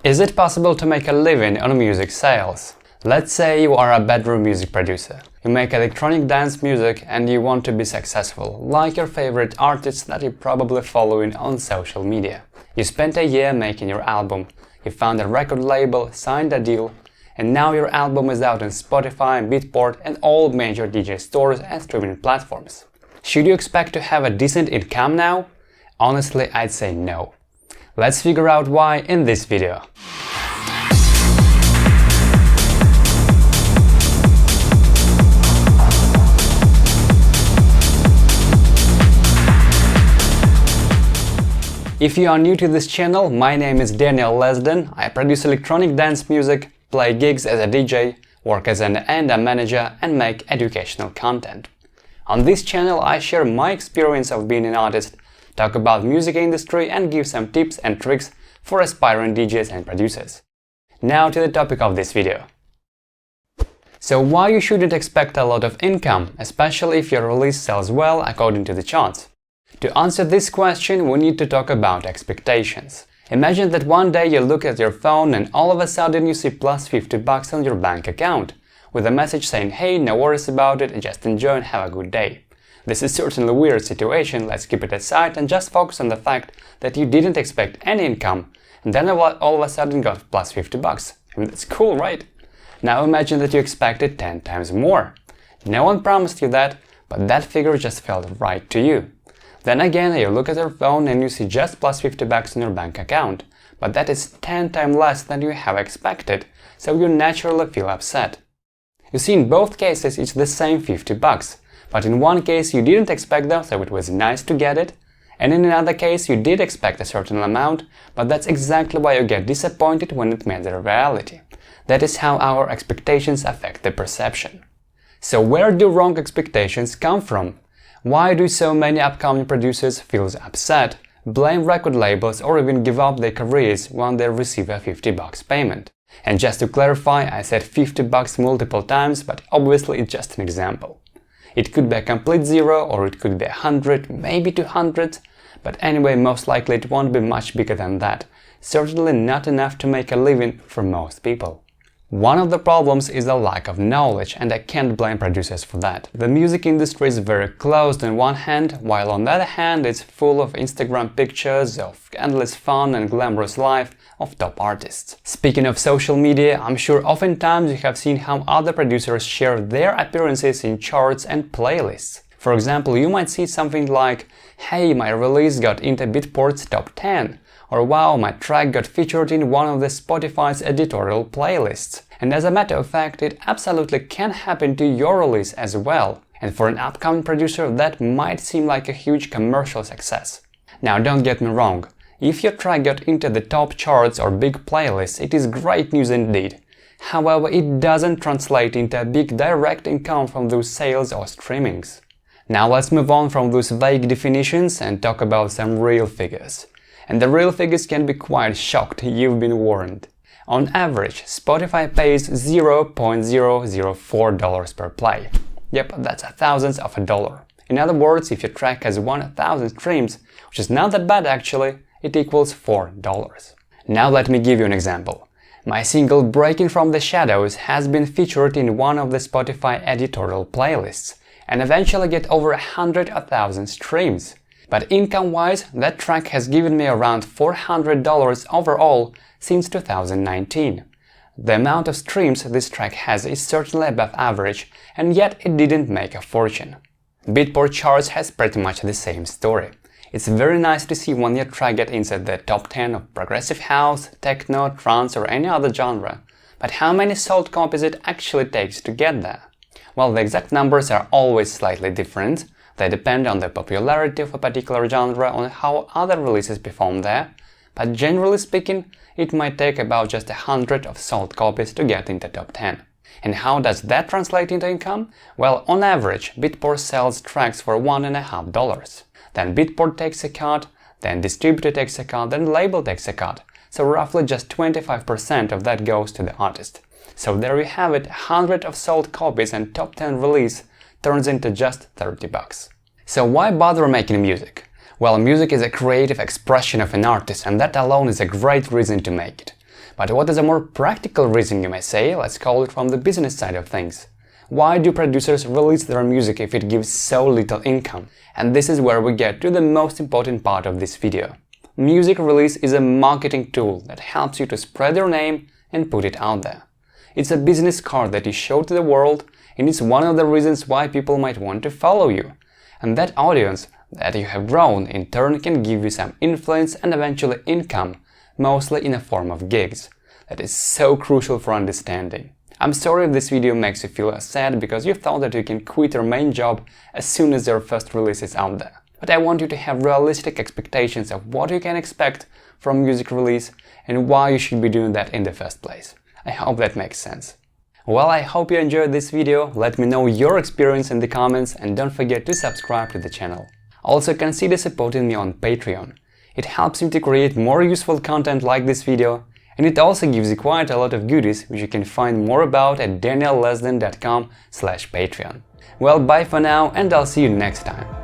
Is it possible to make a living on music sales? Let's say you are a bedroom music producer. You make electronic dance music and you want to be successful, like your favorite artists that you're probably following on social media. You spent a year making your album, you found a record label, signed a deal, and now your album is out on Spotify and Beatport and all major DJ stores and streaming platforms. Should you expect to have a decent income now? Honestly, I'd say no. Let's figure out why in this video. If you are new to this channel, my name is Daniel Lesden. I produce electronic dance music, play gigs as a DJ, work as an A&R manager and make educational content. On this channel I share my experience of being an artist, talk about music industry and give some tips and tricks for aspiring DJs and producers. Now to the topic of this video. So why you shouldn't expect a lot of income, especially if your release sells well according to the charts? To answer this question, we need to talk about expectations. Imagine that one day you look at your phone and all of a sudden you see plus $50 on your bank account, with a message saying, hey, no worries about it, just enjoy and have a good day. This is certainly a weird situation, let's keep it aside and just focus on the fact that you didn't expect any income and then all of a sudden got plus $50. I mean, that's cool, right? Now imagine that you expected 10 times more. No one promised you that, but that figure just felt right to you. Then again, you look at your phone and you see just plus $50 in your bank account, but that is 10 times less than you have expected, so you naturally feel upset. You see, in both cases it's the same $50, but in one case you didn't expect them, so it was nice to get it, and in another case you did expect a certain amount, but that's exactly why you get disappointed when it meets the reality. That is how our expectations affect the perception. So where do wrong expectations come from? Why do so many upcoming producers feel upset, blame record labels or even give up their careers when they receive a $50 payment? And just to clarify, I said $50 multiple times, but obviously it's just an example. It could be a complete zero or it could be 100, maybe 200, but anyway, most likely it won't be much bigger than that. Certainly not enough to make a living for most people. One of the problems is the lack of knowledge, and I can't blame producers for that. The music industry is very closed on one hand, while on the other hand it's full of Instagram pictures of endless fun and glamorous life of top artists. Speaking of social media, I'm sure oftentimes you have seen how other producers share their appearances in charts and playlists. For example, you might see something like, hey, my release got into Beatport's top 10, or wow, my track got featured in one of the Spotify's editorial playlists. And as a matter of fact, it absolutely can happen to your release as well. And for an upcoming producer, that might seem like a huge commercial success. Now, don't get me wrong. If your track got into the top charts or big playlists, it is great news indeed. However, it doesn't translate into a big direct income from those sales or streamings. Now let's move on from those vague definitions and talk about some real figures. And the real figures can be quite shocked, you've been warned. On average, Spotify pays $0.004 per play. Yep, that's a thousandth of a dollar. In other words, if your track has 1,000 streams, which is not that bad actually, it equals $4. Now let me give you an example. My single Breaking from the Shadows has been featured in one of the Spotify editorial playlists and eventually get over 100,000 streams. But income-wise, that track has given me around $400 overall since 2019. The amount of streams this track has is certainly above average, and yet it didn't make a fortune. Beatport charts has pretty much the same story. It's very nice to see when your track gets inside the top 10 of progressive house, techno, trance or any other genre. But how many sold copies it actually takes to get there? Well, the exact numbers are always slightly different. They depend on the popularity of a particular genre, on how other releases perform there. But generally speaking, it might take about just 100 of sold copies to get into top 10. And how does that translate into income? Well, on average, Beatport sells tracks for $1.50. Then Beatport takes a cut, then distributor takes a cut, then label takes a cut. So roughly just 25% of that goes to the artist. So there you have it, 100 of sold copies and top 10 release turns into just $30. So why bother making music? Well, music is a creative expression of an artist and that alone is a great reason to make it. But what is a more practical reason, you may say? Let's call it from the business side of things. Why do producers release their music if it gives so little income? And this is where we get to the most important part of this video. Music release is a marketing tool that helps you to spread your name and put it out there. It's a business card that you show to the world, and it's one of the reasons why people might want to follow you. And that audience that you have grown in turn can give you some influence and eventually income, mostly in the form of gigs. That is so crucial for understanding. I'm sorry if this video makes you feel sad because you thought that you can quit your main job as soon as your first release is out there. But I want you to have realistic expectations of what you can expect from music release and why you should be doing that in the first place. I hope that makes sense. Well, I hope you enjoyed this video. Let me know your experience in the comments and don't forget to subscribe to the channel. Also, consider supporting me on Patreon. It helps me to create more useful content like this video, and it also gives you quite a lot of goodies which you can find more about at daniellesden.com/Patreon. Well, bye for now, and I'll see you next time.